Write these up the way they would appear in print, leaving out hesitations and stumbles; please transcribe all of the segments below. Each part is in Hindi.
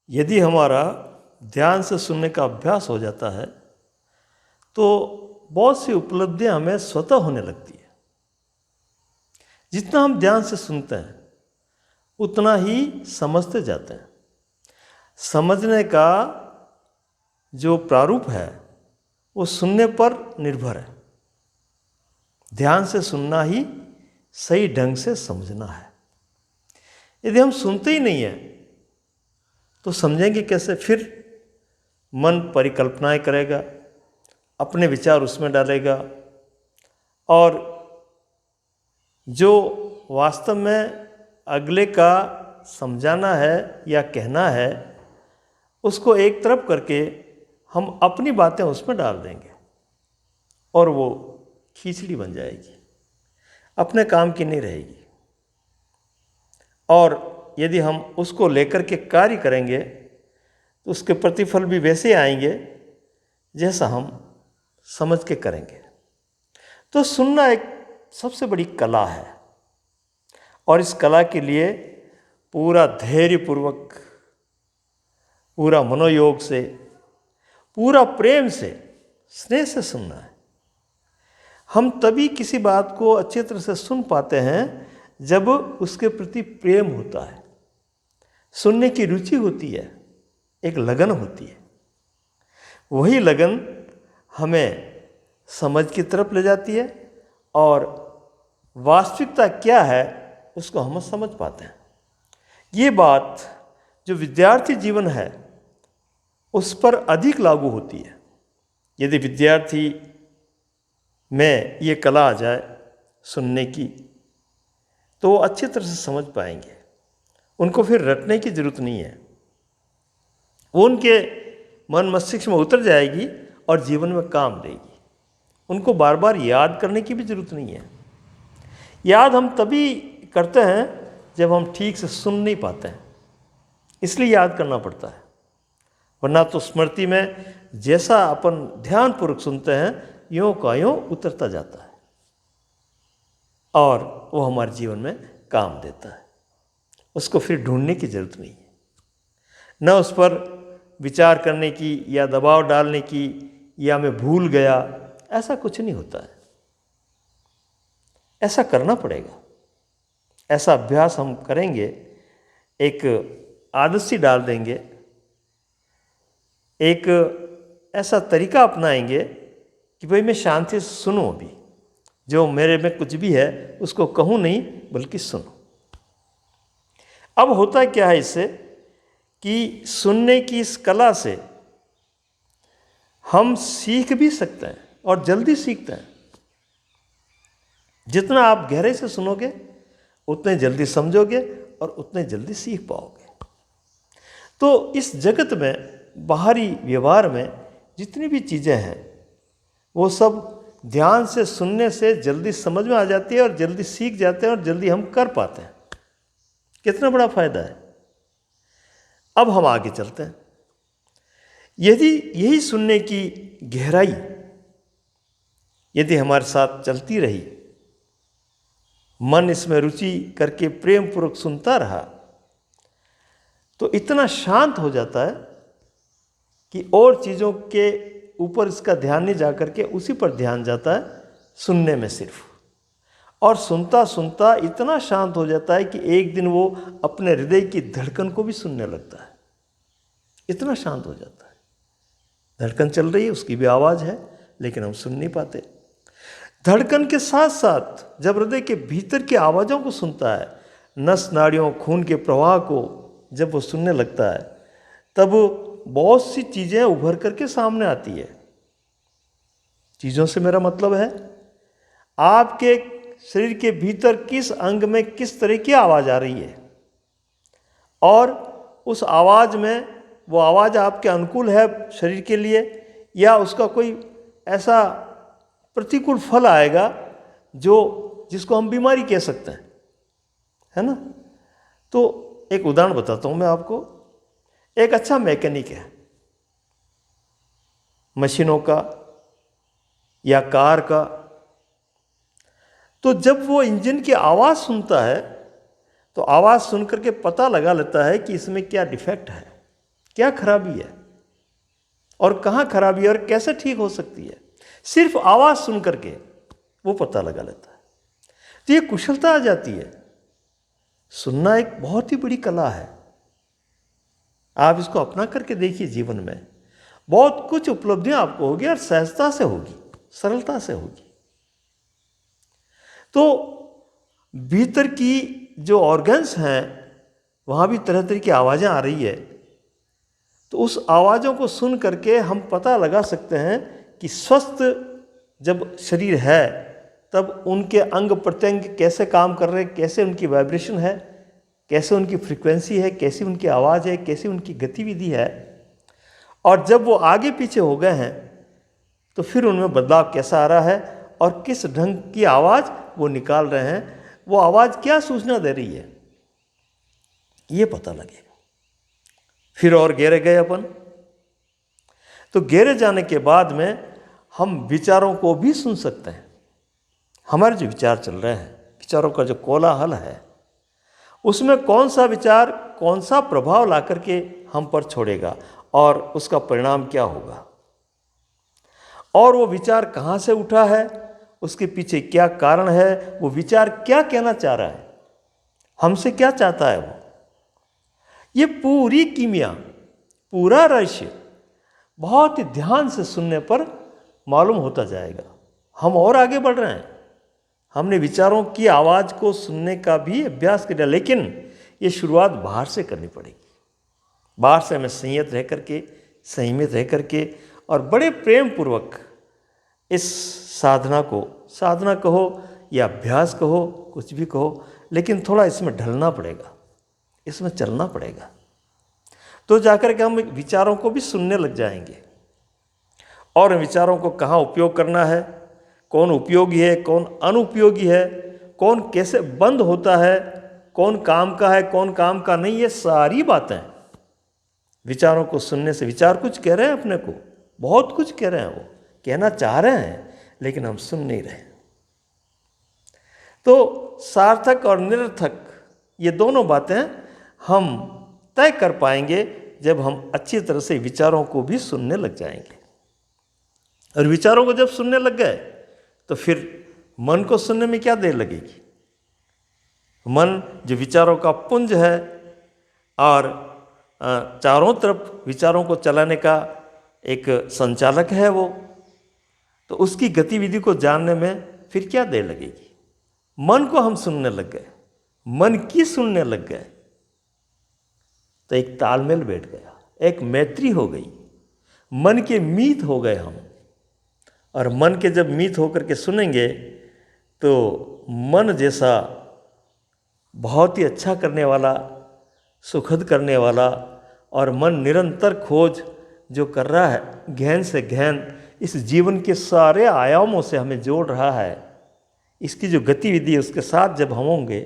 यदि हमारा ध्यान से सुनने का अभ्यास हो जाता है तो बहुत सी उपलब्धियां हमें स्वतः होने लगती है। जितना हम ध्यान से सुनते हैं उतना ही समझते जाते हैं। समझने का जो प्रारूप है वो सुनने पर निर्भर है। ध्यान से सुनना ही सही ढंग से समझना है। यदि हम सुनते ही नहीं हैं तो समझेंगे कैसे? फिर मन परिकल्पनाएं करेगा, अपने विचार उसमें डालेगा और जो वास्तव में अगले का समझाना है या कहना है उसको एक तरफ करके हम अपनी बातें उसमें डाल देंगे और वो खिचड़ी बन जाएगी, अपने काम की नहीं रहेगी। और यदि हम उसको लेकर के कार्य करेंगे तो उसके प्रतिफल भी वैसे आएंगे जैसा हम समझ के करेंगे। तो सुनना एक सबसे बड़ी कला है और इस कला के लिए पूरा धैर्यपूर्वक, पूरा मनोयोग से, पूरा प्रेम से, स्नेह से सुनना है। हम तभी किसी बात को अच्छी तरह से सुन पाते हैं जब उसके प्रति प्रेम होता है, सुनने की रुचि होती है, एक लगन होती है। वही लगन हमें समझ की तरफ ले जाती है और वास्तविकता क्या है उसको हम समझ पाते हैं। ये बात जो विद्यार्थी जीवन है उस पर अधिक लागू होती है। यदि विद्यार्थी में ये कला आ जाए सुनने की तो वो अच्छी तरह से समझ पाएंगे। उनको फिर रटने की ज़रूरत नहीं है, वो उनके मन मस्तिष्क में उतर जाएगी और जीवन में काम देगी। उनको बार बार याद करने की भी ज़रूरत नहीं है। याद हम तभी करते हैं जब हम ठीक से सुन नहीं पाते हैं, इसलिए याद करना पड़ता है। वरना तो स्मृति में जैसा अपन ध्यानपूर्वक सुनते हैं यों का यों उतरता जाता है और वो हमारे जीवन में काम देता है। उसको फिर ढूंढने की ज़रूरत नहीं है, न उस पर विचार करने की या दबाव डालने की या मैं भूल गया, ऐसा कुछ नहीं होता है। ऐसा करना पड़ेगा, ऐसा अभ्यास हम करेंगे, एक आदत सी डाल देंगे, एक ऐसा तरीका अपनाएंगे कि भाई मैं शांति से सुनूं, अभी जो मेरे में कुछ भी है उसको कहूं नहीं बल्कि सुनूं। अब होता क्या है इससे कि सुनने की इस कला से हम सीख भी सकते हैं और जल्दी सीखते हैं। जितना आप गहरे से सुनोगे उतने जल्दी समझोगे और उतने जल्दी सीख पाओगे। तो इस जगत में बाहरी व्यवहार में जितनी भी चीज़ें हैं वो सब ध्यान से सुनने से जल्दी समझ में आ जाती है और जल्दी सीख जाते हैं और जल्दी हम कर पाते हैं। कितना बड़ा फायदा है। अब हम आगे चलते हैं। यदि यही सुनने की गहराई यदि हमारे साथ चलती रही, मन इसमें रुचि करके प्रेम पूर्वक सुनता रहा, तो इतना शांत हो जाता है कि और चीज़ों के ऊपर इसका ध्यान नहीं जा करके उसी पर ध्यान जाता है, सुनने में सिर्फ। और सुनता सुनता इतना शांत हो जाता है कि एक दिन वो अपने हृदय की धड़कन को भी सुनने लगता है। इतना शांत हो जाता है। धड़कन चल रही है, उसकी भी आवाज़ है, लेकिन हम सुन नहीं पाते। धड़कन के साथ साथ जब हृदय के भीतर की आवाज़ों को सुनता है, नस नाड़ियों खून के प्रवाह को जब वो सुनने लगता है, तब बहुत सी चीज़ें उभर करके सामने आती है। चीज़ों से मेरा मतलब है आपके शरीर के भीतर किस अंग में किस तरह की आवाज़ आ रही है और उस आवाज़ में वो आवाज़ आपके अनुकूल है शरीर के लिए या उसका कोई ऐसा प्रतिकूल फल आएगा जिसको हम बीमारी कह सकते हैं, है ना। तो एक उदाहरण बताता हूँ मैं आपको। एक अच्छा मैकेनिक है मशीनों का या कार का, तो जब वो इंजन की आवाज़ सुनता है तो आवाज़ सुन करके पता लगा लेता है कि इसमें क्या डिफेक्ट है, क्या खराबी है और कहाँ खराबी है और कैसे ठीक हो सकती है, सिर्फ आवाज़ सुन करके वो पता लगा लेता है। तो ये कुशलता आ जाती है। सुनना एक बहुत ही बड़ी कला है। आप इसको अपना करके देखिए, जीवन में बहुत कुछ उपलब्धियां आपको होगी और सहजता से होगी, सरलता से होगी। तो भीतर की जो ऑर्गन्स हैं वहाँ भी तरह तरह की आवाज़ें आ रही है, तो उस आवाज़ों को सुन करके हम पता लगा सकते हैं कि स्वस्थ जब शरीर है तब उनके अंग प्रत्यंग कैसे काम कर रहे हैं, कैसे उनकी वाइब्रेशन है, कैसे उनकी फ्रीक्वेंसी है, कैसी उनकी आवाज़ है, कैसी उनकी गतिविधि है। और जब वो आगे पीछे हो गए हैं तो फिर उनमें बदलाव कैसा आ रहा है और किस ढंग की आवाज़ वो निकाल रहे हैं, वो आवाज़ क्या सूचना दे रही है, ये पता लगेगा। फिर और गहरे गए अपन, तो गहरे जाने के बाद में हम विचारों को भी सुन सकते हैं। हमारे जो विचार चल रहे हैं, विचारों का जो कोलाहल है, उसमें कौन सा विचार कौन सा प्रभाव ला करके हम पर छोड़ेगा और उसका परिणाम क्या होगा, और वो विचार कहाँ से उठा है, उसके पीछे क्या कारण है, वो विचार क्या कहना चाह रहा है, हमसे क्या चाहता है वो। ये पूरी कीमिया, पूरा रहस्य बहुत ही ध्यान से सुनने पर मालूम होता जाएगा। हम और आगे बढ़ रहे हैं। हमने विचारों की आवाज़ को सुनने का भी अभ्यास किया, लेकिन ये शुरुआत बाहर से करनी पड़ेगी। बाहर से हमें संयत रह करके, संयमित रह करके और बड़े प्रेम पूर्वक इस साधना को, साधना कहो या अभ्यास कहो, कुछ भी कहो, लेकिन थोड़ा इसमें ढलना पड़ेगा, इसमें चलना पड़ेगा। तो जाकर के हम विचारों को भी सुनने लग जाएंगे और विचारों को कहाँ उपयोग करना है, कौन उपयोगी है, कौन अनुपयोगी है, कौन कैसे बंद होता है, कौन काम का है, कौन काम का नहीं, ये सारी बातें विचारों को सुनने से। विचार कुछ कह रहे हैं अपने को, बहुत कुछ कह रहे हैं, वो कहना चाह रहे हैं, लेकिन हम सुन नहीं रहे। तो सार्थक और निरर्थक ये दोनों बातें हम तय कर पाएंगे जब हम अच्छी तरह से विचारों को भी सुनने लग जाएंगे। और विचारों को जब सुनने लग गए तो फिर मन को सुनने में क्या देर लगेगी। मन जो विचारों का पुंज है और चारों तरफ विचारों को चलाने का एक संचालक है वो, तो उसकी गतिविधि को जानने में फिर क्या देर लगेगी। मन को हम सुनने लग गए, मन की सुनने लग गए, तो एक तालमेल बैठ गया, एक मैत्री हो गई, मन के मीत हो गए हम। और मन के जब मीत होकर के सुनेंगे तो मन जैसा बहुत ही अच्छा करने वाला, सुखद करने वाला, और मन निरंतर खोज जो कर रहा है, गहन से गहन इस जीवन के सारे आयामों से हमें जोड़ रहा है, इसकी जो गतिविधि है उसके साथ जब हम होंगे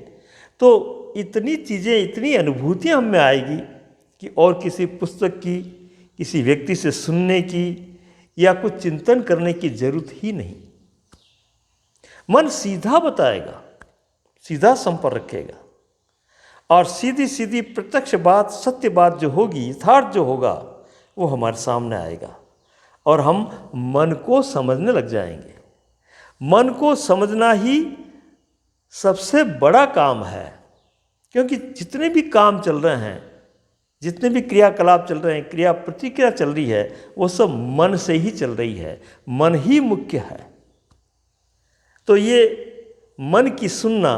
तो इतनी चीज़ें, इतनी अनुभूतियाँ हम में आएगी कि और किसी पुस्तक की, किसी व्यक्ति से सुनने की या कुछ चिंतन करने की जरूरत ही नहीं। मन सीधा बताएगा, सीधा संपर्क रखेगा, और सीधी सीधी प्रत्यक्ष बात, सत्य बात जो होगी, यथार्थ जो होगा, वो हमारे सामने आएगा और हम मन को समझने लग जाएंगे। मन को समझना ही सबसे बड़ा काम है, क्योंकि जितने भी काम चल रहे हैं, जितने भी क्रियाकलाप चल रहे हैं, क्रिया प्रतिक्रिया चल रही है, वो सब मन से ही चल रही है, मन ही मुख्य है। तो ये मन की सुनना,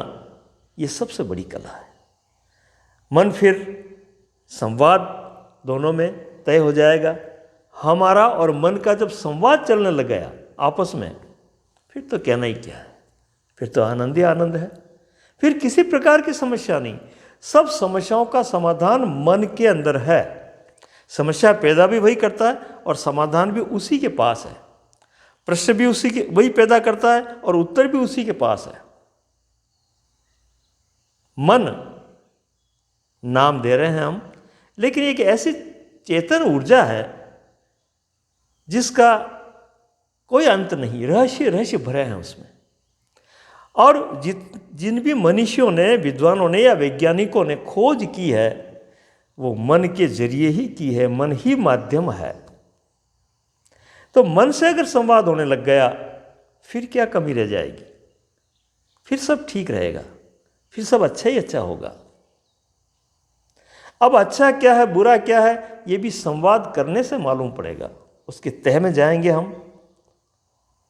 ये सबसे बड़ी कला है। मन फिर संवाद दोनों में तय हो जाएगा। हमारा और मन का जब संवाद चलने लग गया आपस में, फिर तो कहना ही क्या है, फिर तो आनंद ही आनंद है। फिर किसी प्रकार की समस्या नहीं, सब समस्याओं का समाधान मन के अंदर है। समस्या पैदा भी वही करता है और समाधान भी उसी के पास है। प्रश्न भी उसी के वही पैदा करता है और उत्तर भी उसी के पास है। मन नाम दे रहे हैं हम, लेकिन एक ऐसी चेतन ऊर्जा है जिसका कोई अंत नहीं, रहस्य रहस्य भरे हैं उसमें। और जिन भी मनुष्यों ने, विद्वानों ने या वैज्ञानिकों ने खोज की है, वो मन के जरिए ही की है, मन ही माध्यम है। तो मन से अगर संवाद होने लग गया, फिर क्या कमी रह जाएगी? फिर सब ठीक रहेगा, फिर सब अच्छा ही अच्छा होगा। अब अच्छा क्या है, बुरा क्या है, ये भी संवाद करने से मालूम पड़ेगा। उसके तह में जाएंगे हम,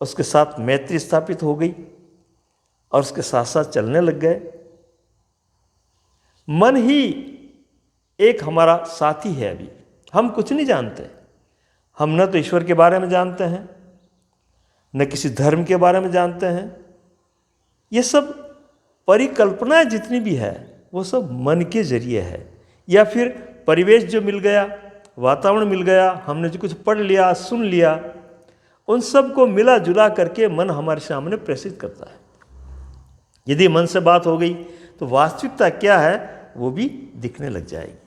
उसके साथ मैत्री स्थापित हो गई और उसके साथ साथ चलने लग गए। मन ही एक हमारा साथी है। अभी हम कुछ नहीं जानते। हम न तो ईश्वर के बारे में जानते हैं, न किसी धर्म के बारे में जानते हैं। ये सब परिकल्पनाएं जितनी भी है वो सब मन के जरिए है, या फिर परिवेश जो मिल गया, वातावरण मिल गया, हमने जो कुछ पढ़ लिया, सुन लिया, उन सब को मिला जुला करके मन हमारे सामने प्रेषित करता है। यदि मन से बात हो गई तो वास्तविकता क्या है वो भी दिखने लग जाएगी,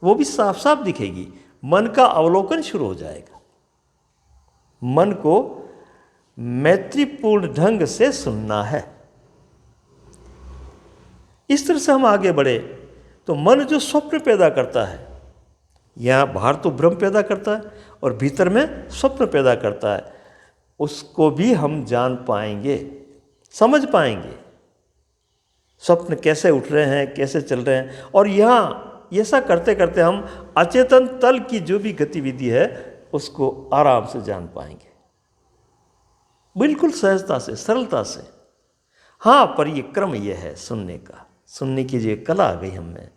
वो भी साफ साफ दिखेगी। मन का अवलोकन शुरू हो जाएगा। मन को मैत्रीपूर्ण ढंग से सुनना है। इस तरह से हम आगे बढ़े तो मन जो स्वप्न पैदा करता है, यहाँ बाहर तो भ्रम पैदा करता है और भीतर में स्वप्न पैदा करता है, उसको भी हम जान पाएंगे, समझ पाएंगे। स्वप्न कैसे उठ रहे हैं, कैसे चल रहे हैं, और यहाँ ऐसा करते करते हम अचेतन तल की जो भी गतिविधि है उसको आराम से जान पाएंगे, बिल्कुल सहजता से, सरलता से। हाँ, पर ये क्रम ये है सुनने का, सुनने की जो कला आ गई हमें,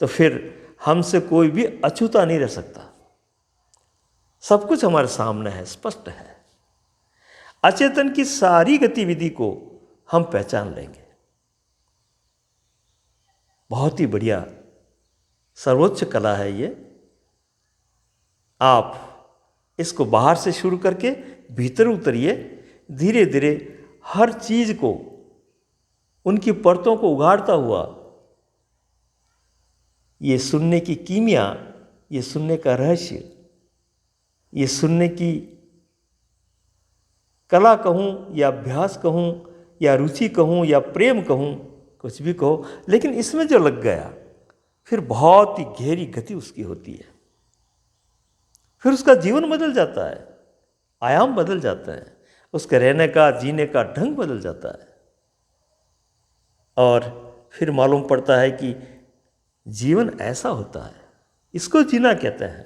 तो फिर हमसे कोई भी अछूता नहीं रह सकता। सब कुछ हमारे सामने है, स्पष्ट है। अचेतन की सारी गतिविधि को हम पहचान लेंगे। बहुत ही बढ़िया सर्वोच्च कला है ये। आप इसको बाहर से शुरू करके भीतर उतरिए, धीरे धीरे हर चीज को, उनकी परतों को उघाड़ता हुआ, ये सुनने की कीमिया, ये सुनने का रहस्य, ये सुनने की कला कहूँ या अभ्यास कहूँ या रुचि कहूँ या प्रेम कहूँ, कुछ भी कहो, लेकिन इसमें जो लग गया फिर बहुत ही गहरी गति उसकी होती है। फिर उसका जीवन बदल जाता है, आयाम बदल जाता है, उसके रहने का, जीने का ढंग बदल जाता है, और फिर मालूम पड़ता है कि जीवन ऐसा होता है, इसको जीना कहते हैं।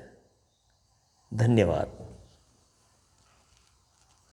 धन्यवाद।